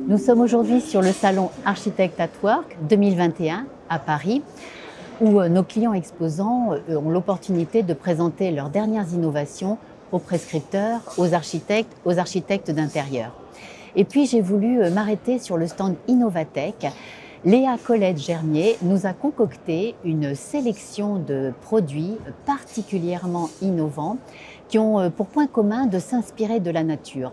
Nous sommes aujourd'hui sur le salon Architect at Work 2021 à Paris, où nos clients exposants ont l'opportunité de présenter leurs dernières innovations aux prescripteurs, aux architectes d'intérieur. Et puis j'ai voulu m'arrêter sur le stand Innovatech. Léa Colette-Germier nous a concocté une sélection de produits particulièrement innovants qui ont pour point commun de s'inspirer de la nature.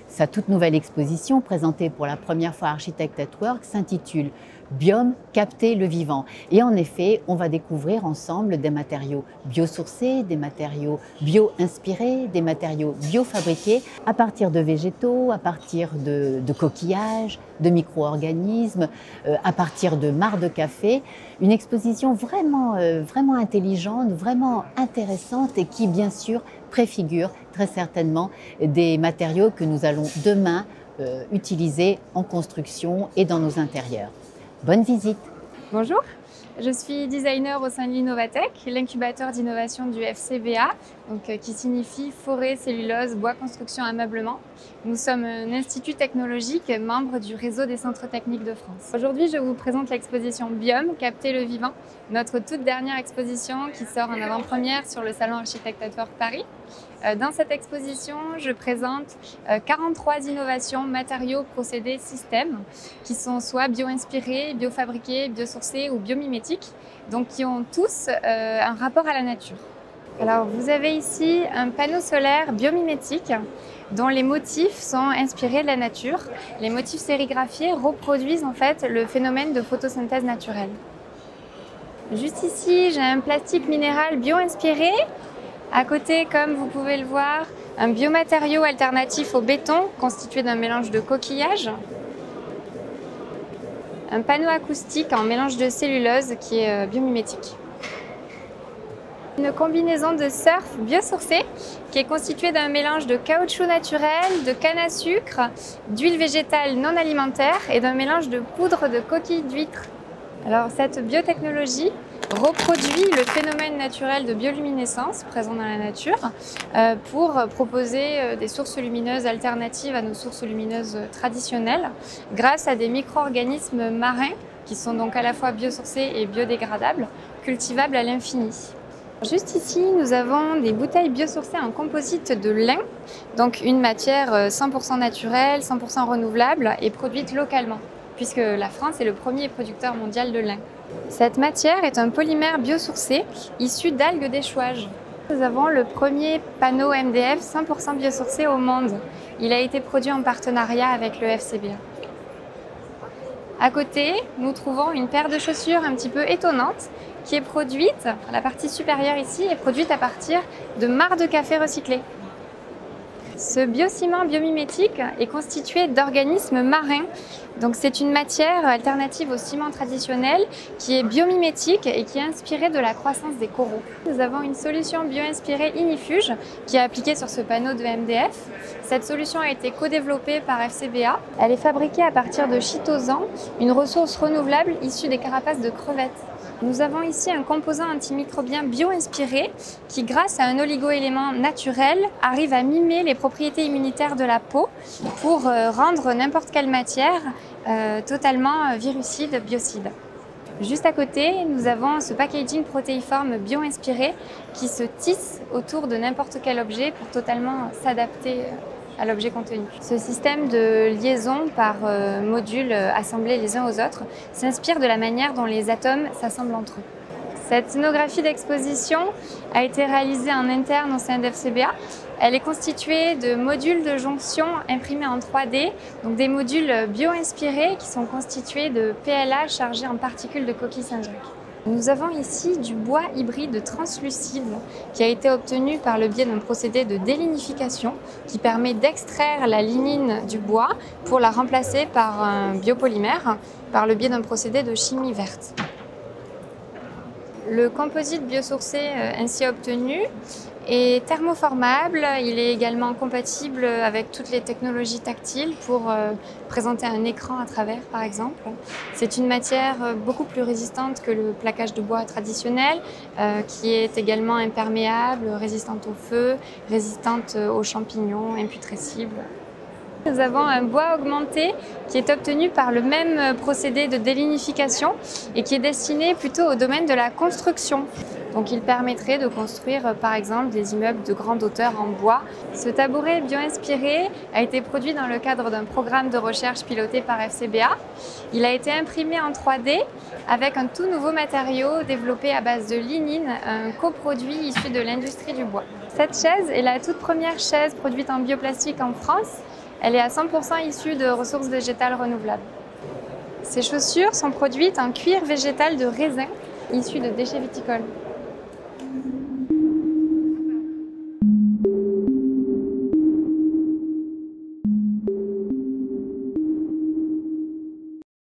Sa toute nouvelle exposition, présentée pour la première fois à Architect at Work, s'intitule « Biome, capter le vivant ». Et en effet, on va découvrir ensemble des matériaux biosourcés, des matériaux bio-inspirés, des matériaux biofabriqués à partir de végétaux, à partir de coquillages, de micro-organismes, à partir de mares de café. Une exposition vraiment intelligente, vraiment intéressante et qui, bien sûr, préfigure très certainement des matériaux que nous allons demain utiliser en construction et dans nos intérieurs. Bonne visite! Bonjour, je suis designer au sein de l'Innovatech, l'incubateur d'innovation du FCBA, qui signifie Forêt, Cellulose, Bois, Construction, Ameublement. Nous sommes un institut technologique, membre du réseau des centres techniques de France. Aujourd'hui, je vous présente l'exposition Biome, capter le vivant, notre toute dernière exposition qui sort en avant-première sur le salon Architect at Work Paris. Dans cette exposition, je présente 43 innovations, matériaux, procédés, systèmes qui sont soit bio-inspirés, bio-fabriqués, biosourcés ou biomimétiques, donc qui ont tous un rapport à la nature. Alors, vous avez ici un panneau solaire biomimétique dont les motifs sont inspirés de la nature. Les motifs sérigraphiés reproduisent en fait le phénomène de photosynthèse naturelle. Juste ici, j'ai un plastique minéral bio-inspiré. À côté, comme vous pouvez le voir, un biomatériau alternatif au béton constitué d'un mélange de coquillages. Un panneau acoustique en mélange de cellulose qui est biomimétique. Une combinaison de surf biosourcé qui est constituée d'un mélange de caoutchouc naturel, de canne à sucre, d'huile végétale non alimentaire et d'un mélange de poudre de coquilles d'huîtres. Alors cette biotechnologie reproduit le phénomène naturel de bioluminescence présent dans la nature pour proposer des sources lumineuses alternatives à nos sources lumineuses traditionnelles grâce à des micro-organismes marins qui sont donc à la fois biosourcés et biodégradables, cultivables à l'infini. Juste ici, nous avons des bouteilles biosourcées en composite de lin, donc une matière 100% naturelle, 100% renouvelable et produite localement, puisque la France est le premier producteur mondial de lin. Cette matière est un polymère biosourcé issu d'algues d'échouage. Nous avons le premier panneau MDF 100% biosourcé au monde. Il a été produit en partenariat avec le FCBA. À côté, nous trouvons une paire de chaussures un petit peu étonnante qui est produite, la partie supérieure ici, est produite à partir de mares de café recyclées. Ce biociment biomimétique est constitué d'organismes marins. Donc c'est une matière alternative au ciment traditionnel qui est biomimétique et qui est inspirée de la croissance des coraux. Nous avons une solution bio-inspirée Inifuge qui est appliquée sur ce panneau de MDF. Cette solution a été co-développée par FCBA. Elle est fabriquée à partir de chitosan, une ressource renouvelable issue des carapaces de crevettes. Nous avons ici un composant antimicrobien bio-inspiré qui, grâce à un oligo-élément naturel, arrive à mimer les propriétés immunitaires de la peau pour rendre n'importe quelle matière totalement virucide, biocide. Juste à côté, nous avons ce packaging protéiforme bio-inspiré qui se tisse autour de n'importe quel objet pour totalement s'adapter à l'objet contenu. Ce système de liaison par modules assemblés les uns aux autres s'inspire de la manière dont les atomes s'assemblent entre eux. Cette scénographie d'exposition a été réalisée en interne au sein d'FCBA. Elle est constituée de modules de jonction imprimés en 3D, donc des modules bio-inspirés qui sont constitués de PLA chargés en particules de coquille Saint-Jacques. Nous avons ici du bois hybride translucide qui a été obtenu par le biais d'un procédé de délinification qui permet d'extraire la lignine du bois pour la remplacer par un biopolymère par le biais d'un procédé de chimie verte. Le composite biosourcé ainsi obtenu est thermoformable, il est également compatible avec toutes les technologies tactiles pour présenter un écran à travers par exemple. C'est une matière beaucoup plus résistante que le plaquage de bois traditionnel, qui est également imperméable, résistante au feu, résistante aux champignons, imputrescible. Nous avons un bois augmenté qui est obtenu par le même procédé de délignification et qui est destiné plutôt au domaine de la construction. Donc il permettrait de construire par exemple des immeubles de grande hauteur en bois. Ce tabouret bio-inspiré a été produit dans le cadre d'un programme de recherche piloté par FCBA. Il a été imprimé en 3D avec un tout nouveau matériau développé à base de lignine, un coproduit issu de l'industrie du bois. Cette chaise est la toute première chaise produite en bioplastique en France. Elle est à 100% issue de ressources végétales renouvelables. Ces chaussures sont produites en cuir végétal de raisin issu de déchets viticoles.